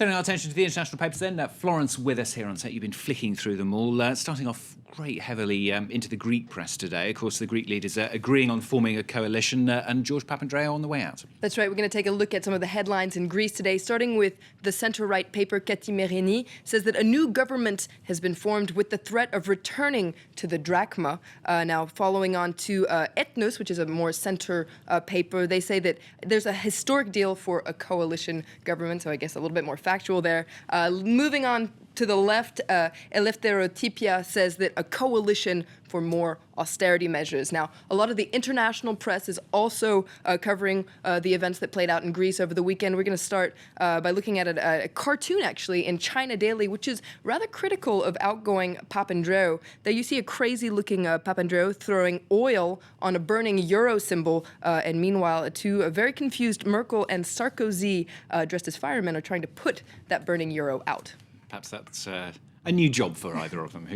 Turning our attention to the international papers then, Florence with us here on set. You've been flicking through them all, starting off great heavily into the Greek press today. Of course, the Greek leaders are agreeing on forming a coalition and George Papandreou on the way out. That's right. We're going to take a look at some of the headlines in Greece today, starting with the centre-right paper Kathimerini says that a new government has been formed with the threat of returning to the drachma. Now, following on to Ethnos, which is a more centre paper, they say that there's a historic deal for a coalition government, so I guess a little bit more factual there. Moving on to the left, Eleftherotypia says that a coalition for more austerity measures. Now, a lot of the international press is also covering the events that played out in Greece over the weekend. We're going to start by looking at a cartoon, actually, in China Daily, which is rather critical of outgoing Papandreou. There you see a crazy-looking Papandreou throwing oil on a burning euro symbol, and meanwhile, two very confused Merkel and Sarkozy, dressed as firemen, are trying to put that burning euro out. Perhaps that's a new job for either of them.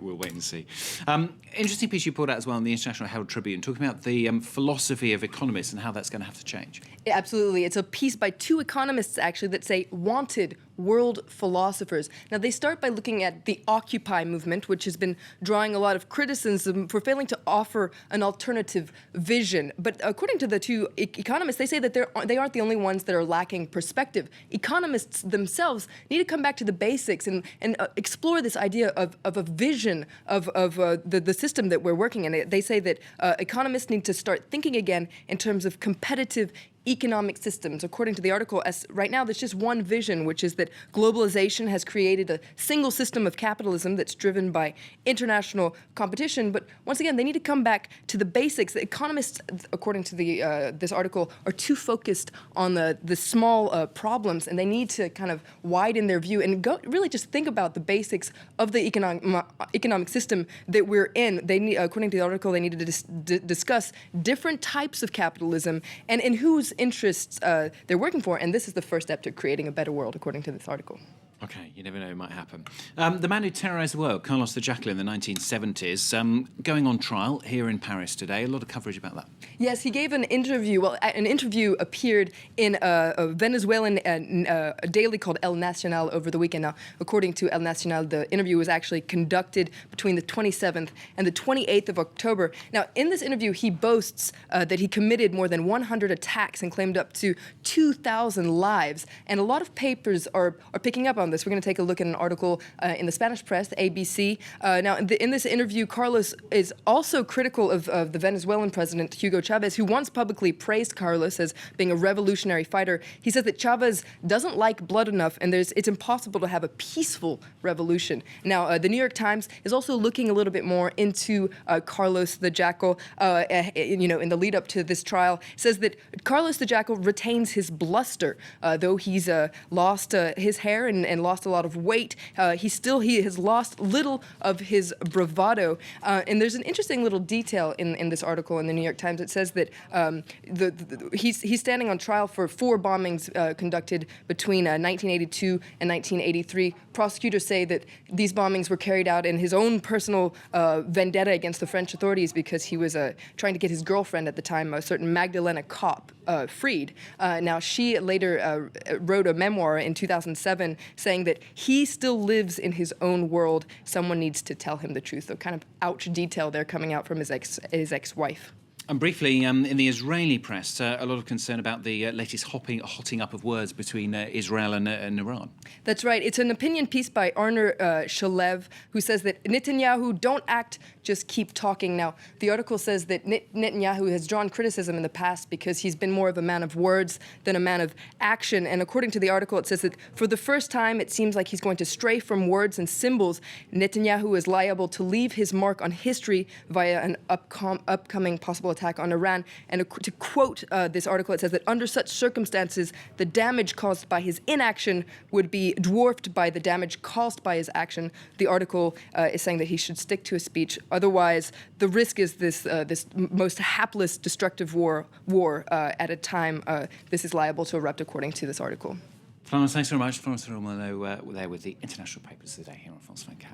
We'll wait and see. Interesting piece you pulled out as well in the International Herald Tribune, talking about the philosophy of economists and how that's going to have to change. Yeah, absolutely. It's a piece by two economists, actually, that say wanted world philosophers. Now, they start by looking at the Occupy movement, which has been drawing a lot of criticism for failing to offer an alternative vision. But according to the two economists, they say that they aren't the only ones that are lacking perspective. Economists themselves need to come back to the basics and explore this idea of a vision of the system that we're working in. They say that economists need to start thinking again in terms of competitive economic systems. According to the article, as right now there's just one vision, which is that globalization has created a single system of capitalism that's driven by international competition. But once again, they need to come back to the basics. The economists, according to this article, are too focused on the small problems, and they need to kind of widen their view and really just think about the basics of the economic system that we're in. They need, according to the article, they need to discuss different types of capitalism and in whose interests they're working for, and this is the first step to creating a better world, according to this article. Okay, you never know, it might happen. The man who terrorised the world, Carlos the Jackal, in the 1970s, going on trial here in Paris today. A lot of coverage about that. Yes, he gave an interview. Well, an interview appeared in a Venezuelan daily called El Nacional over the weekend. Now, according to El Nacional, the interview was actually conducted between the 27th and the 28th of October. Now, in this interview, he boasts that he committed more than 100 attacks and claimed up to 2,000 lives. And a lot of papers are picking up on this. We're going to take a look at an article in the Spanish press, the ABC. Now, in this interview, Carlos is also critical of the Venezuelan president, Hugo Chavez, who once publicly praised Carlos as being a revolutionary fighter. He says that Chavez doesn't like blood enough, and it's impossible to have a peaceful revolution. Now, the New York Times is also looking a little bit more into Carlos the Jackal, in the lead up to this trial. It says that Carlos the Jackal retains his bluster, though he's lost his hair and lost a lot of weight. He has lost little of his bravado. And there's an interesting little detail in this article in the New York Times. It says that he's standing on trial for 4 bombings conducted between 1982 and 1983. Prosecutors say that these bombings were carried out in his own personal vendetta against the French authorities because he was trying to get his girlfriend at the time, a certain Magdalena Kopp, freed. Now, she later wrote a memoir in 2007 saying that he still lives in his own world. Someone needs to tell him the truth. So kind of ouch detail there coming out from his ex-wife. And briefly, in the Israeli press, a lot of concern about the latest hotting up of words between Israel and Iran. That's right. It's an opinion piece by Arner Shalev, who says that Netanyahu, don't act, just keep talking. Now, the article says that Netanyahu has drawn criticism in the past because he's been more of a man of words than a man of action. And according to the article, it says that for the first time, it seems like he's going to stray from words and symbols. Netanyahu is liable to leave his mark on history via an upcoming possible attack on Iran. And to quote this article, it says that under such circumstances, the damage caused by his inaction would be dwarfed by the damage caused by his action. The article is saying that he should stick to his speech. Otherwise, the risk is this most hapless, destructive war at a time this is liable to erupt, according to this article. Florence, thanks very much. Florence Romano there with the international papers today here on France 24.